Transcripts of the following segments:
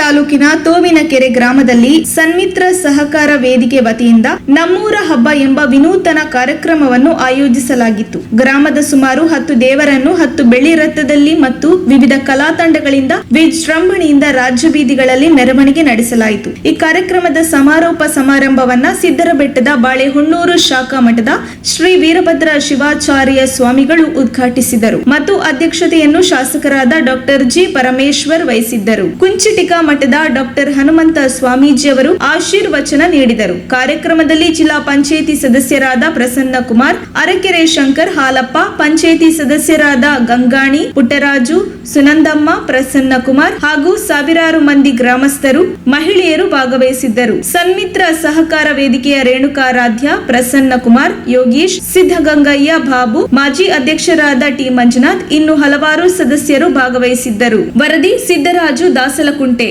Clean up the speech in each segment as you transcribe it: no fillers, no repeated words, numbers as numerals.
ತಾಲೂಕಿನ ತೋವಿನಕೆರೆ ಗ್ರಾಮದಲ್ಲಿ ಸನ್ಮಿತ್ರ ಸಹಕಾರ ವೇದಿಕೆ ವತಿಯಿಂದ ನಮ್ಮೂರ ಹಬ್ಬ ಎಂಬ ವಿನೂತನ ಕಾರ್ಯಕ್ರಮವನ್ನು ಆಯೋಜಿಸಲಾಗಿತ್ತು. ಗ್ರಾಮದ ಸುಮಾರು 10 ದೇವರನ್ನು 10 ಬೆಳ್ಳಿ ರಥದಲ್ಲಿ ಮತ್ತು ವಿವಿಧ ಕಲಾ ತಂಡಗಳಿಂದ ವಿಜೃಂಭಣೆಯಿಂದ ರಾಜ್ಯ ಬೀದಿಗಳಲ್ಲಿ ಮೆರವಣಿಗೆ ನಡೆಸಲಾಯಿತು. ಈ ಕಾರ್ಯಕ್ರಮದ ಸಮಾರೋಪ ಸಮಾರಂಭವನ್ನ ಸಿದ್ದರಬೆಟ್ಟದ ಬಾಳೆಹೊನ್ನೂರು ಶಾಖಾ ಮಠದ ಶ್ರೀ ವೀರಭದ್ರ ಶಿವಾಚಾರ್ಯ ಸ್ವಾಮಿಗಳು ಉದ್ಘಾಟಿಸಿದರು ಮತ್ತು ಅಧ್ಯಕ್ಷತೆಯನ್ನು ಶಾಸಕರಾದ ಡಾಕ್ಟರ್ ಜಿ ಪರಮೇಶ್ವರ್ ವಹಿಸಿದ್ದರು. ಕುಂಚಿಟಿಕ ಮಠದ ಡಾಕ್ಟರ್ ಹನುಮಂತ ಸ್ವಾಮೀಜಿಯವರು ಆಶೀರ್ವಚನ ನೀಡಿದರು. ಕಾರ್ಯಕ್ರಮದಲ್ಲಿ ಜಿಲ್ಲಾ ಪಂಚಾಯಿತಿ ಸದಸ್ಯರಾದ ಪ್ರಸನ್ನ ಕುಮಾರ್, ಅರಕೆರೆ ಶಂಕರ್, ಹಾಲಪ್ಪ, ಪಂಚಾಯಿತಿ ಸದಸ್ಯರಾದ ಗಂಗಾಣಿ, ಪುಟ್ಟರಾಜು, ಸುನಂದಮ್ಮ, ಪ್ರಸನ್ನ ಕುಮಾರ್ ಹಾಗೂ ಸಾವಿರಾರು ಮಂದಿ ಗ್ರಾಮಸ್ಥರು, ಮಹಿಳೆಯರು ಭಾಗವಹಿಸಿದ್ದರು. ಸನ್ಮಿತ್ರ ಸಹಕಾರ ವೇದಿಕೆಯ ರೇಣುಕಾರಾಧ್ಯ, ಪ್ರಸನ್ನ ಕುಮಾರ್, ಯೋಗೀಶ್, ಸಿದ್ದಗಂಗಯ್ಯ, ಬಾಬು, ಮಾಜಿ ಅಧ್ಯಕ್ಷರಾದ ಟಿ ಮಂಜುನಾಥ್, ಇನ್ನು ಹಲವಾರು ಸದಸ್ಯರು ಭಾಗವಹಿಸಿದ್ದರು. ವರದಿ ಸಿದ್ದರಾಜು, ದಾಸಲಕುಂಟೆ.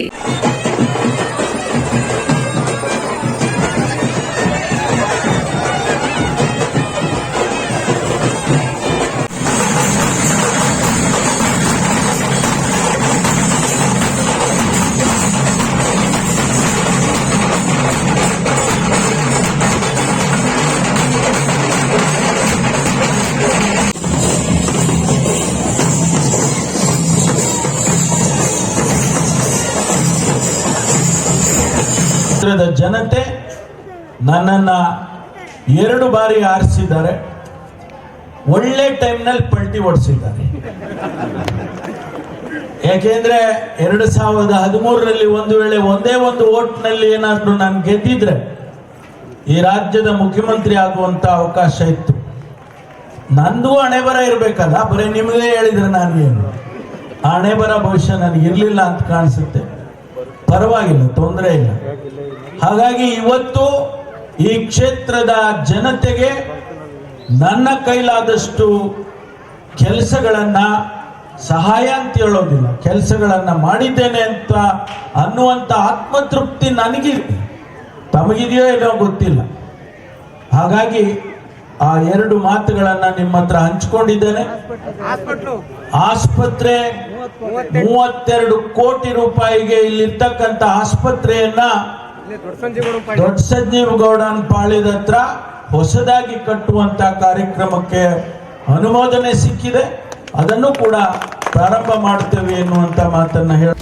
ಜನತೆ ನನ್ನನ್ನ 2 ಬಾರಿ ಆರಿಸಿದ್ದಾರೆ. ಒಳ್ಳೆ ಟೈಮ್ನಲ್ಲಿ ಪಲ್ಟಿ ಓಡಿಸಿದ್ದಾರೆ. ಯಾಕೆಂದ್ರೆ 2013ರಲ್ಲಿ ಒಂದು ವೇಳೆ ಒಂದೇ ಒಂದು ಓಟ್ನಲ್ಲಿ ಏನಾದ್ರೂ ನಾನು ಗೆದ್ದಿದ್ರೆ ಈ ರಾಜ್ಯದ ಮುಖ್ಯಮಂತ್ರಿ ಆಗುವಂತ ಅವಕಾಶ ಇತ್ತು. ನಂದು ಹಣೆ ಬರ ಇರ್ಬೇಕಲ್ಲ, ಬರೀ ನಿಮಗೆ ಹೇಳಿದ್ರೆ ನಾನೇನು ಹಣೆ ಬರ ಬಹುಶಃ ನನಗೆ ಇರ್ಲಿಲ್ಲ ಅಂತ ಕಾಣಿಸುತ್ತೆ. ಪರವಾಗಿಲ್ಲ, ತೊಂದರೆ ಇಲ್ಲ. ಹಾಗಾಗಿ ಇವತ್ತು ಈ ಕ್ಷೇತ್ರದ ಜನತೆಗೆ ನನ್ನ ಕೈಲಾದಷ್ಟು ಕೆಲಸಗಳನ್ನ, ಸಹಾಯ ಅಂತ ಹೇಳೋದಿಲ್ಲ, ಕೆಲಸಗಳನ್ನ ಮಾಡಿದ್ದೇನೆ ಅಂತ ಅನ್ನುವಂತ ಆತ್ಮತೃಪ್ತಿ ನನಗಿದೆ. ತಮಗಿದೆಯೋ ಏನೋ ಗೊತ್ತಿಲ್ಲ. ಹಾಗಾಗಿ ಆ 2 ಮಾತುಗಳನ್ನ ನಿಮ್ಮ ಹತ್ರ ಹಂಚಿಕೊಂಡಿದ್ದೇನೆ. ಆಸ್ಪತ್ರೆ 32 ಕೋಟಿ ರೂಪಾಯಿಗೆ ಇಲ್ಲಿರ್ತಕ್ಕಂಥ ಆಸ್ಪತ್ರೆಯನ್ನ ದೊಡ್ಡ ಸಂಜೀವಗೌಡನ ಪಾಳ್ಯದ ಹತ್ರ ಹೊಸದಾಗಿ ಕಟ್ಟುವಂತ ಕಾರ್ಯಕ್ರಮಕ್ಕೆ ಅನುಮೋದನೆ ಸಿಕ್ಕಿದೆ. ಅದನ್ನು ಕೂಡ ಪ್ರಾರಂಭ ಮಾಡುತ್ತೇವೆ ಎನ್ನುವಂತ ಮಾತನ್ನ ಹೇಳ